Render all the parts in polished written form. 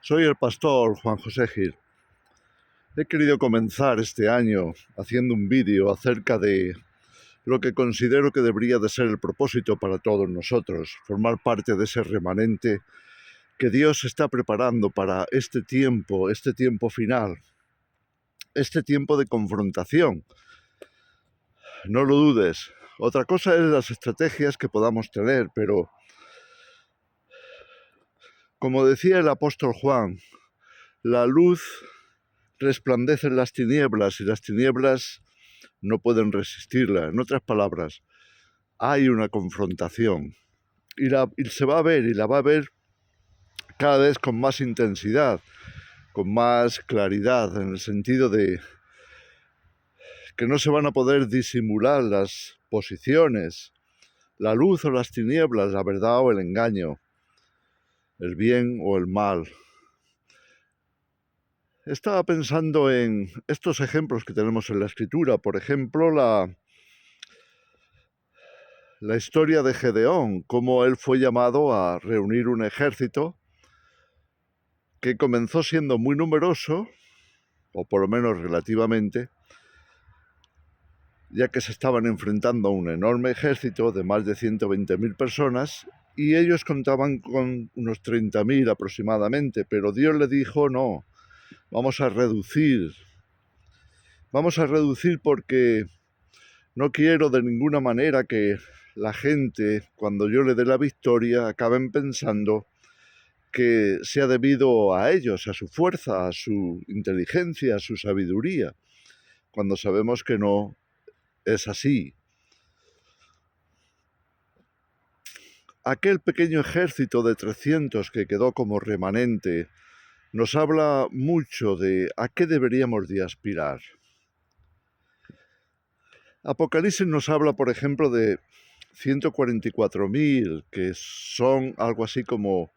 Soy el pastor Juan José Gil. He querido comenzar este año haciendo un vídeo acerca de lo que considero que debería de ser el propósito para todos nosotros, formar parte de ese remanente que Dios está preparando para este tiempo final, este tiempo de confrontación. No lo dudes. Otra cosa es las estrategias que podamos tener, pero como decía el apóstol Juan, la luz resplandece en las tinieblas y las tinieblas no pueden resistirla. En otras palabras, hay una confrontación y se va a ver, y la va a ver cada vez con más intensidad, con más claridad, en el sentido de que no se van a poder disimular las posiciones, la luz o las tinieblas, la verdad o el engaño, el bien o el mal. Estaba pensando en estos ejemplos que tenemos en la Escritura, por ejemplo, la historia de Gedeón, cómo él fue llamado a reunir un ejército que comenzó siendo muy numeroso, o por lo menos relativamente, ya que se estaban enfrentando a un enorme ejército de más de 120.000 personas, y ellos contaban con unos 30.000 aproximadamente, pero Dios le dijo, no, vamos a reducir porque no quiero de ninguna manera que la gente, cuando yo le dé la victoria, acaben pensando que sea debido a ellos, a su fuerza, a su inteligencia, a su sabiduría, cuando sabemos que no es así. Aquel pequeño ejército de 300 que quedó como remanente nos habla mucho de a qué deberíamos de aspirar. Apocalipsis nos habla, por ejemplo, de 144.000, que son algo así como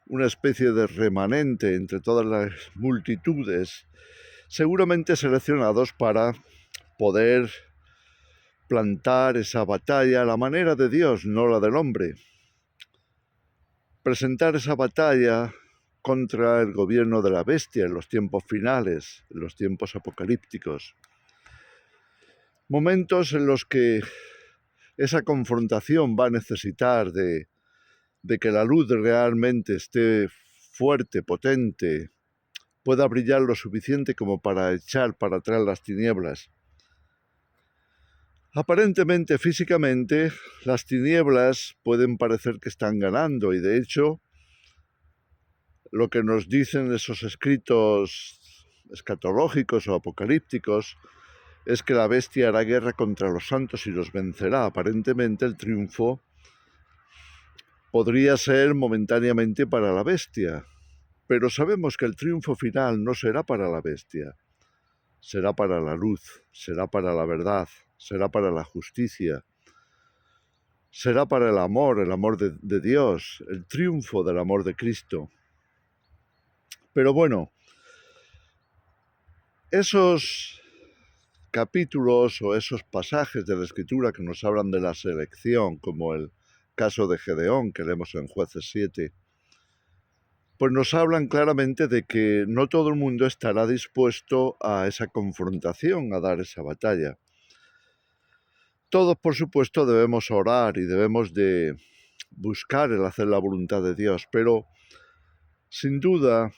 una especie de remanente entre todas las multitudes, seguramente seleccionados para poder plantar esa batalla a la manera de Dios, no la del hombre. Presentar esa batalla contra el gobierno de la bestia en los tiempos finales, en los tiempos apocalípticos. Momentos en los que esa confrontación va a necesitar de que la luz realmente esté fuerte, potente, pueda brillar lo suficiente como para echar para atrás las tinieblas. Aparentemente, físicamente, las tinieblas pueden parecer que están ganando, y de hecho, lo que nos dicen esos escritos escatológicos o apocalípticos es que la bestia hará guerra contra los santos y los vencerá. Aparentemente el triunfo podría ser momentáneamente para la bestia, pero sabemos que el triunfo final no será para la bestia, será para la luz, será para la verdad, será para la justicia, será para el amor de Dios, el triunfo del amor de Cristo. Pero bueno, esos capítulos o esos pasajes de la Escritura que nos hablan de la selección, como el caso de Gedeón que leemos en Jueces 7, pues nos hablan claramente de que no todo el mundo estará dispuesto a esa confrontación, a dar esa batalla. Todos, por supuesto, debemos orar y debemos de buscar el hacer la voluntad de Dios, pero sin duda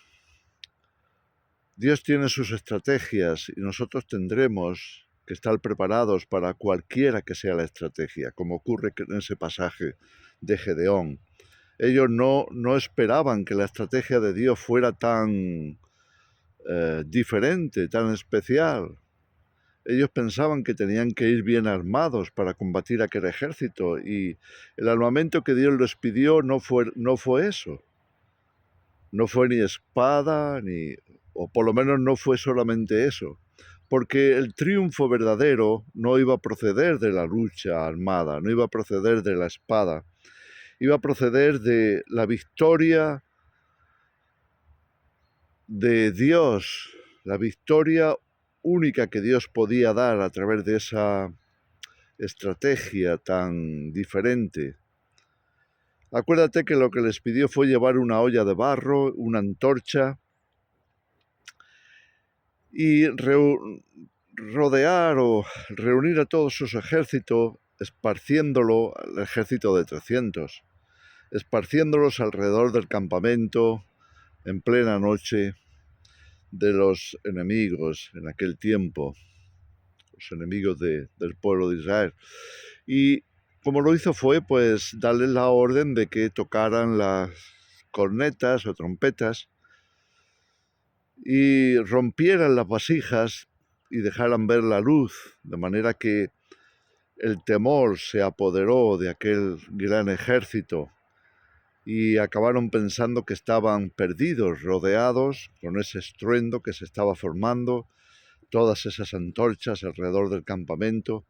Dios tiene sus estrategias y nosotros tendremos que estar preparados para cualquiera que sea la estrategia, como ocurre en ese pasaje de Gedeón. Ellos no esperaban que la estrategia de Dios fuera tan diferente, tan especial. Ellos pensaban que tenían que ir bien armados para combatir aquel ejército, y el armamento que Dios les pidió no fue eso. No fue ni espada, o por lo menos no fue solamente eso, porque el triunfo verdadero no iba a proceder de la lucha armada, no iba a proceder de la espada, iba a proceder de la victoria de Dios, la victoria única que Dios podía dar a través de esa estrategia tan diferente. Acuérdate que lo que les pidió fue llevar una olla de barro, una antorcha y rodear o reunir a todos sus ejércitos, esparciéndolo, al ejército de 300, esparciéndolos alrededor del campamento en plena noche de los enemigos en aquel tiempo, los enemigos del pueblo de Israel. Y como lo hizo fue, pues, darles la orden de que tocaran las cornetas o trompetas y rompieran las vasijas y dejaran ver la luz, de manera que el temor se apoderó de aquel gran ejército y acabaron pensando que estaban perdidos, rodeados con ese estruendo que se estaba formando, todas esas antorchas alrededor del campamento,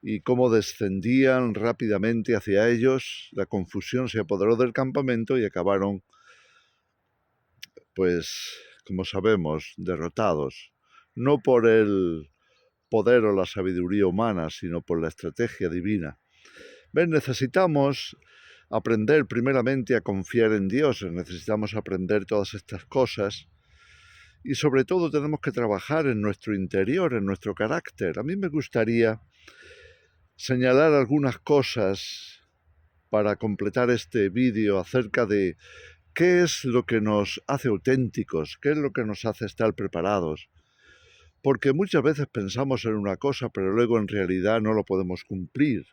y cómo descendían rápidamente hacia ellos. La confusión se apoderó del campamento y acabaron, pues, como sabemos, derrotados, no por el poder o la sabiduría humana, sino por la estrategia divina. ¿Ven? Necesitamos aprender primeramente a confiar en Dios, necesitamos aprender todas estas cosas y sobre todo tenemos que trabajar en nuestro interior, en nuestro carácter. A mí me gustaría señalar algunas cosas para completar este vídeo acerca de qué es lo que nos hace auténticos, qué es lo que nos hace estar preparados. Porque muchas veces pensamos en una cosa, pero luego en realidad no lo podemos cumplir.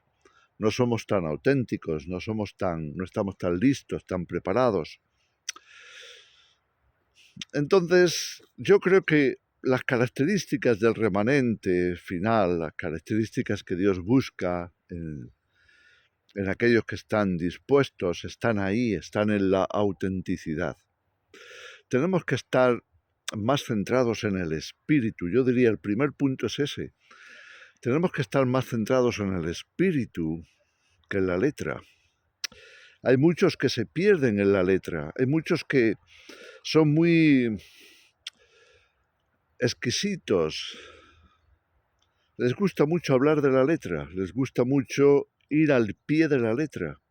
No somos tan auténticos, no estamos tan listos, tan preparados. Entonces, yo creo que las características del remanente final, las características que Dios busca en aquellos que están dispuestos, están ahí, están en la autenticidad. Tenemos que estar más centrados en el espíritu. Yo diría, el primer punto es ese. Tenemos que estar más centrados en el espíritu que en la letra. Hay muchos que se pierden en la letra, hay muchos que son muy exquisitos. Les gusta mucho hablar de la letra, les gusta mucho ir al pie de la letra.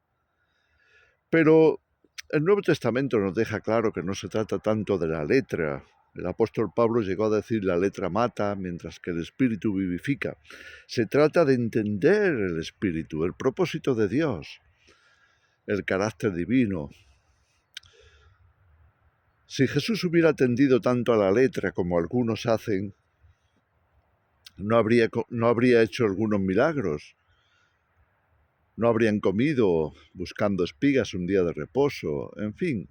Pero el Nuevo Testamento nos deja claro que no se trata tanto de la letra. El apóstol Pablo llegó a decir la letra mata, mientras que el espíritu vivifica. Se trata de entender el espíritu, el propósito de Dios, el carácter divino. Si Jesús hubiera atendido tanto a la letra como algunos hacen, no habría hecho algunos milagros. No habrían comido buscando espigas un día de reposo, en fin.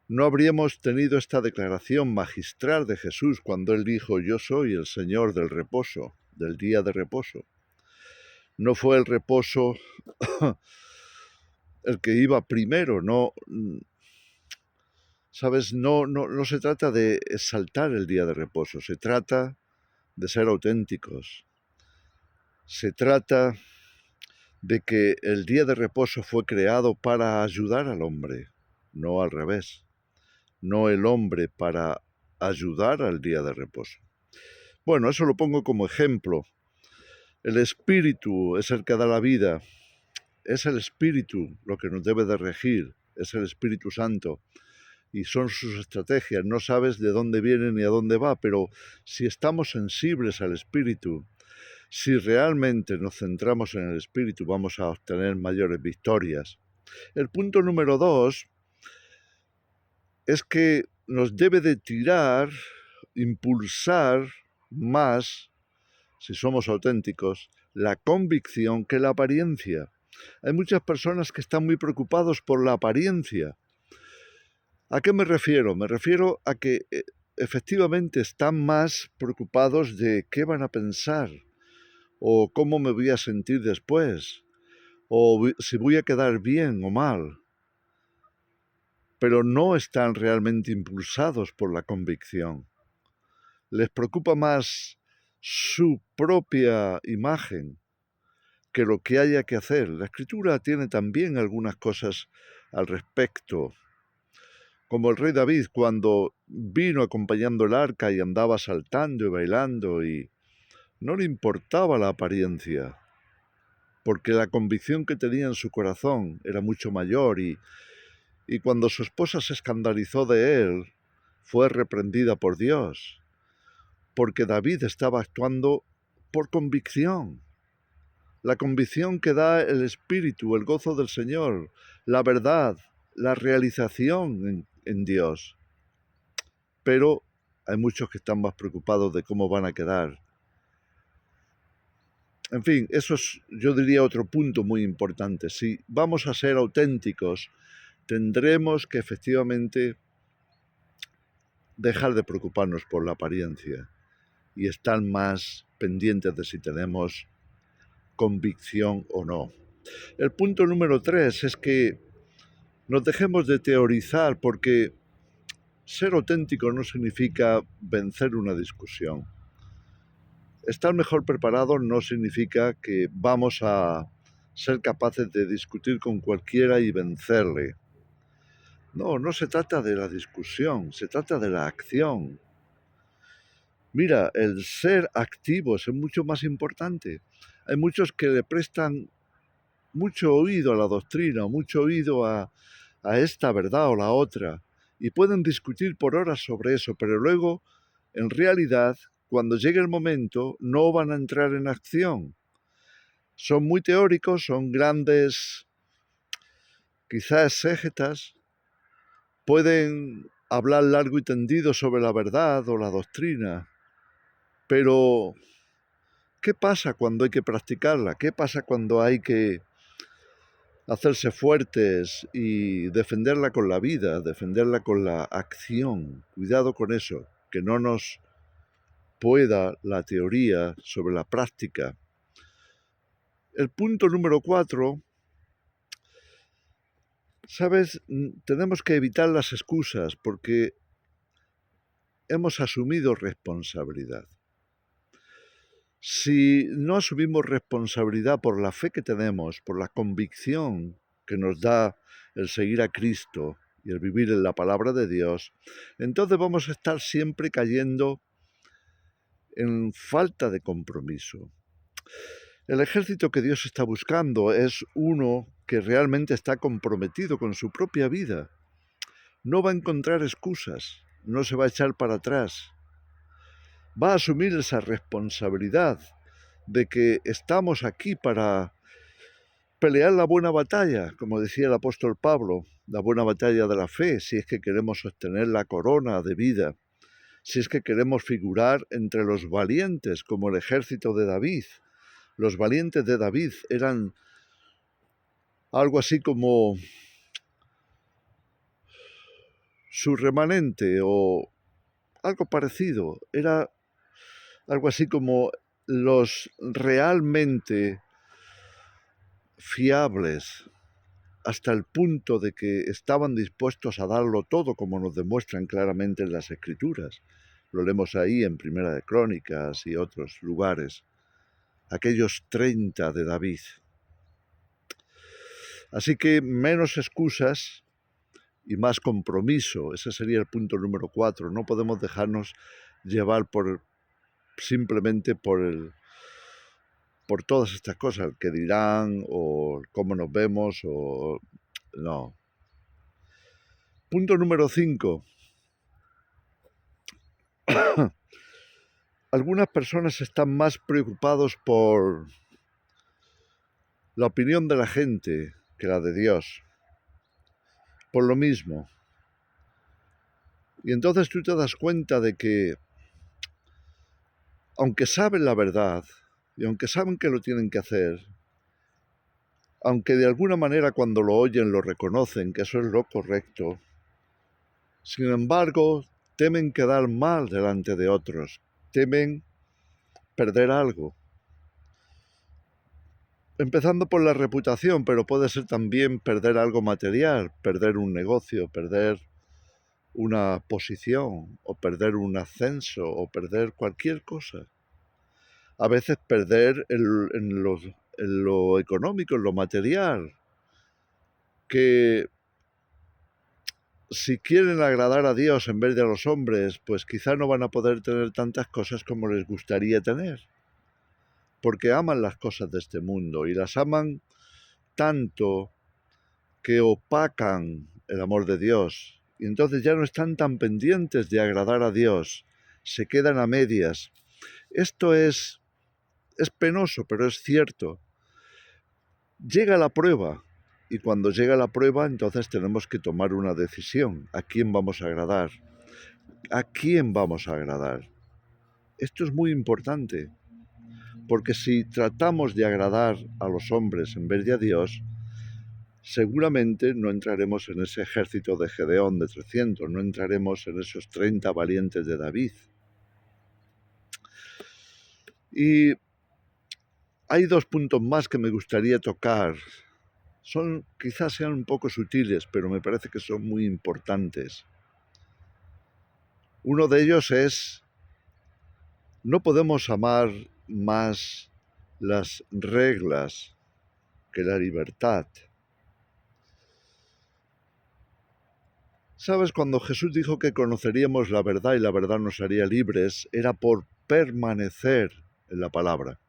No habríamos tenido esta declaración magistral de Jesús cuando Él dijo, yo soy el Señor del reposo, del día de reposo. No fue el reposo el que iba primero, no, ¿sabes? No se trata de exaltar el día de reposo, se trata de ser auténticos. Se trata de que el día de reposo fue creado para ayudar al hombre, no al revés. No el hombre para ayudar al día de reposo. Bueno, eso lo pongo como ejemplo. El espíritu es el que da la vida. Es el espíritu lo que nos debe de regir. Es el Espíritu Santo. Y son sus estrategias. No sabes de dónde viene ni a dónde va, pero si estamos sensibles al espíritu, si realmente nos centramos en el espíritu, vamos a obtener mayores victorias. El punto número 2 es que nos debe de tirar, impulsar más, si somos auténticos, la convicción que la apariencia. Hay muchas personas que están muy preocupados por la apariencia. ¿A qué me refiero? Me refiero a que efectivamente están más preocupados de qué van a pensar, o cómo me voy a sentir después, o si voy a quedar bien o mal, pero no están realmente impulsados por la convicción. Les preocupa más su propia imagen que lo que haya que hacer. La Escritura tiene también algunas cosas al respecto, como el rey David cuando vino acompañando el arca y andaba saltando y bailando y no le importaba la apariencia. porque la convicción que tenía en su corazón era mucho mayor y cuando su esposa se escandalizó de él, fue reprendida por Dios, porque David estaba actuando por convicción. La convicción que da el Espíritu, el gozo del Señor, la verdad, la realización en Dios. Pero hay muchos que están más preocupados de cómo van a quedar. En fin, eso es, yo diría, otro punto muy importante. Si vamos a ser auténticos, tendremos que efectivamente dejar de preocuparnos por la apariencia y estar más pendientes de si tenemos convicción o no. El punto número 3 es que nos dejemos de teorizar, porque ser auténtico no significa vencer una discusión. Estar mejor preparado no significa que vamos a ser capaces de discutir con cualquiera y vencerle. No, no se trata de la discusión, se trata de la acción. Mira, el ser activos es mucho más importante. Hay muchos que le prestan mucho oído a la doctrina, mucho oído a esta verdad o la otra, y pueden discutir por horas sobre eso, pero luego, en realidad, cuando llegue el momento, no van a entrar en acción. Son muy teóricos, son grandes, quizás exégetas, pueden hablar largo y tendido sobre la verdad o la doctrina, pero ¿qué pasa cuando hay que practicarla? ¿Qué pasa cuando hay que hacerse fuertes y defenderla con la vida, defenderla con la acción? Cuidado con eso, que no nos pueda la teoría sobre la práctica. El punto número 4, ¿sabes? Tenemos que evitar las excusas porque hemos asumido responsabilidad. Si no asumimos responsabilidad por la fe que tenemos, por la convicción que nos da el seguir a Cristo y el vivir en la palabra de Dios, entonces vamos a estar siempre cayendo en falta de compromiso. El ejército que Dios está buscando es uno que realmente está comprometido con su propia vida. No va a encontrar excusas, no se va a echar para atrás. Va a asumir esa responsabilidad de que estamos aquí para pelear la buena batalla, como decía el apóstol Pablo, la buena batalla de la fe, si es que queremos sostener la corona de vida, si es que queremos figurar entre los valientes como el ejército de David. Los valientes de David eran algo así como su remanente o algo parecido. Era algo así como los realmente fiables, hasta el punto de que estaban dispuestos a darlo todo, como nos demuestran claramente en las Escrituras. Lo leemos ahí en Primera de Crónicas y otros lugares. Aquellos 30 de David. Así que menos excusas y más compromiso. Ese sería el punto número 4. No podemos dejarnos llevar simplemente por todas estas cosas, que dirán o cómo nos vemos o no. Punto número 5. Algunas personas están más preocupados por la opinión de la gente que la de Dios. Por lo mismo. Y entonces tú te das cuenta de que, aunque saben la verdad, y aunque saben que lo tienen que hacer, aunque de alguna manera cuando lo oyen lo reconocen, que eso es lo correcto, sin embargo, temen quedar mal delante de otros, temen perder algo. Empezando por la reputación, pero puede ser también perder algo material, perder un negocio, perder una posición, o perder un ascenso, o perder cualquier cosa. A veces perder en lo económico, en lo material, que si quieren agradar a Dios en vez de a los hombres, pues quizá no van a poder tener tantas cosas como les gustaría tener. porque aman las cosas de este mundo y las aman tanto que opacan el amor de Dios. Y entonces ya no están tan pendientes de agradar a Dios, se quedan a medias. Esto es penoso, pero es cierto. Llega la prueba, y cuando llega la prueba, entonces tenemos que tomar una decisión. ¿A quién vamos a agradar? ¿A quién vamos a agradar? Esto es muy importante, porque si tratamos de agradar a los hombres en vez de a Dios, seguramente no entraremos en ese ejército de Gedeón de 300, no entraremos en esos 30 valientes de David. Y hay dos puntos más que me gustaría tocar. Quizás sean un poco sutiles, pero me parece que son muy importantes. Uno de ellos es, no podemos amar más las reglas que la libertad. ¿Sabes? Cuando Jesús dijo que conoceríamos la verdad y la verdad nos haría libres, era por permanecer en la palabra.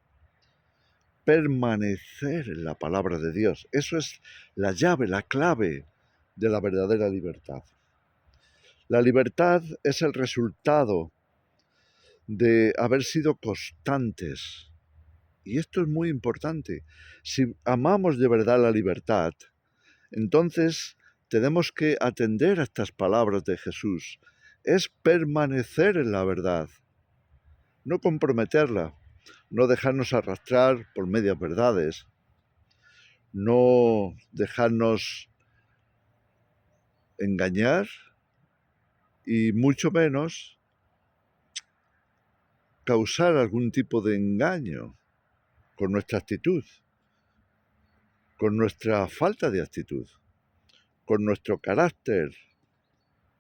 Permanecer en la palabra de Dios. Eso es la llave, la clave de la verdadera libertad. La libertad es el resultado de haber sido constantes. Y esto es muy importante. Si amamos de verdad la libertad, entonces tenemos que atender a estas palabras de Jesús. Es permanecer en la verdad, no comprometerla, no dejarnos arrastrar por medias verdades, no dejarnos engañar y mucho menos causar algún tipo de engaño con nuestra actitud, con nuestra falta de actitud, con nuestro carácter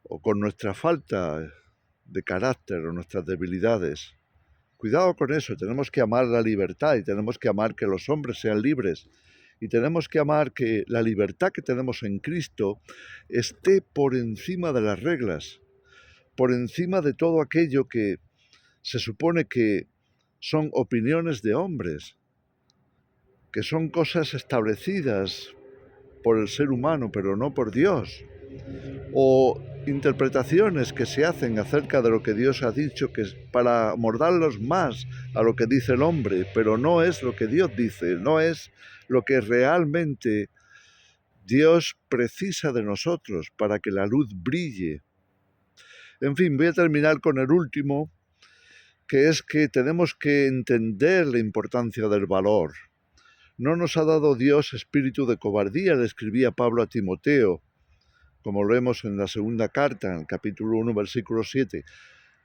o con nuestra falta de carácter o nuestras debilidades. Cuidado con eso, tenemos que amar la libertad y tenemos que amar que los hombres sean libres y tenemos que amar que la libertad que tenemos en Cristo esté por encima de las reglas, por encima de todo aquello que se supone que son opiniones de hombres, que son cosas establecidas por el ser humano, pero no por Dios, o interpretaciones que se hacen acerca de lo que Dios ha dicho, que es para amoldarlos más a lo que dice el hombre, pero no es lo que Dios dice, no es lo que realmente Dios precisa de nosotros para que la luz brille. En fin, voy a terminar con el último, que es que tenemos que entender la importancia del valor. No nos ha dado Dios espíritu de cobardía, le escribía Pablo a Timoteo, como lo vemos en la segunda carta, en el capítulo 1, versículo 7.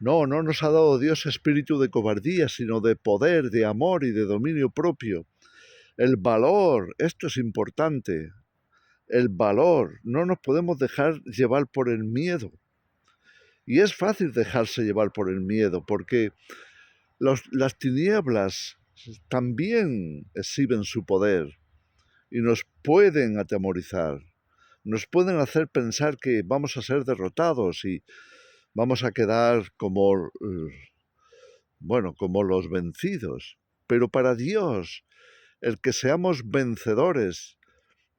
No nos ha dado Dios espíritu de cobardía, sino de poder, de amor y de dominio propio. El valor, esto es importante, el valor, no nos podemos dejar llevar por el miedo. Y es fácil dejarse llevar por el miedo, porque las tinieblas también exhiben su poder y nos pueden atemorizar, nos pueden hacer pensar que vamos a ser derrotados y vamos a quedar como los vencidos. Pero para Dios, el que seamos vencedores,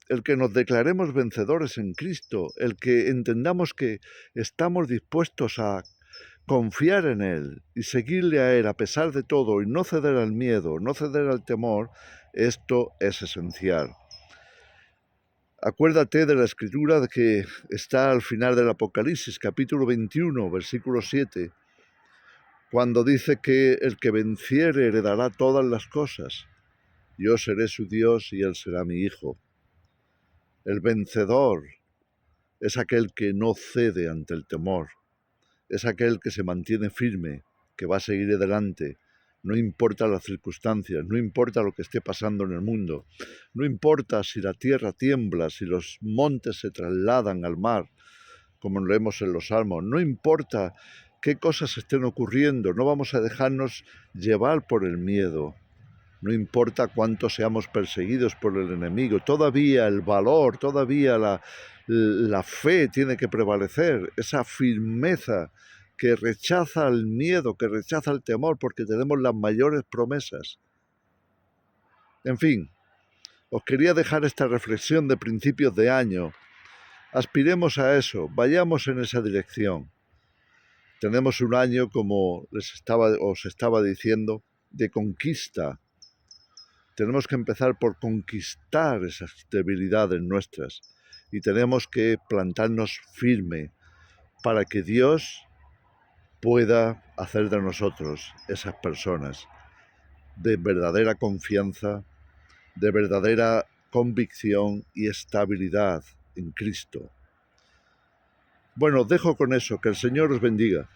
el que nos declaremos vencedores en Cristo, el que entendamos que estamos dispuestos a confiar en Él y seguirle a Él a pesar de todo y no ceder al miedo, no ceder al temor, esto es esencial. Acuérdate de la escritura que está al final del Apocalipsis, capítulo 21, versículo 7, cuando dice que el que venciere heredará todas las cosas. Yo seré su Dios y él será mi hijo. El vencedor es aquel que no cede ante el temor, es aquel que se mantiene firme, que va a seguir adelante, no importa las circunstancias, no importa lo que esté pasando en el mundo, no importa si la tierra tiembla, si los montes se trasladan al mar, como leemos en los Salmos, no importa qué cosas estén ocurriendo, no vamos a dejarnos llevar por el miedo, no importa cuánto seamos perseguidos por el enemigo, todavía el valor, todavía la fe tiene que prevalecer, esa firmeza que rechaza el miedo, que rechaza el temor, porque tenemos las mayores promesas. En fin, os quería dejar esta reflexión de principios de año. Aspiremos a eso, vayamos en esa dirección. Tenemos un año, como os estaba diciendo, de conquista. Tenemos que empezar por conquistar esas debilidades nuestras y tenemos que plantarnos firme para que Dios pueda hacer de nosotros esas personas de verdadera confianza, de verdadera convicción y estabilidad en Cristo. Bueno, os dejo con eso, que el Señor os bendiga.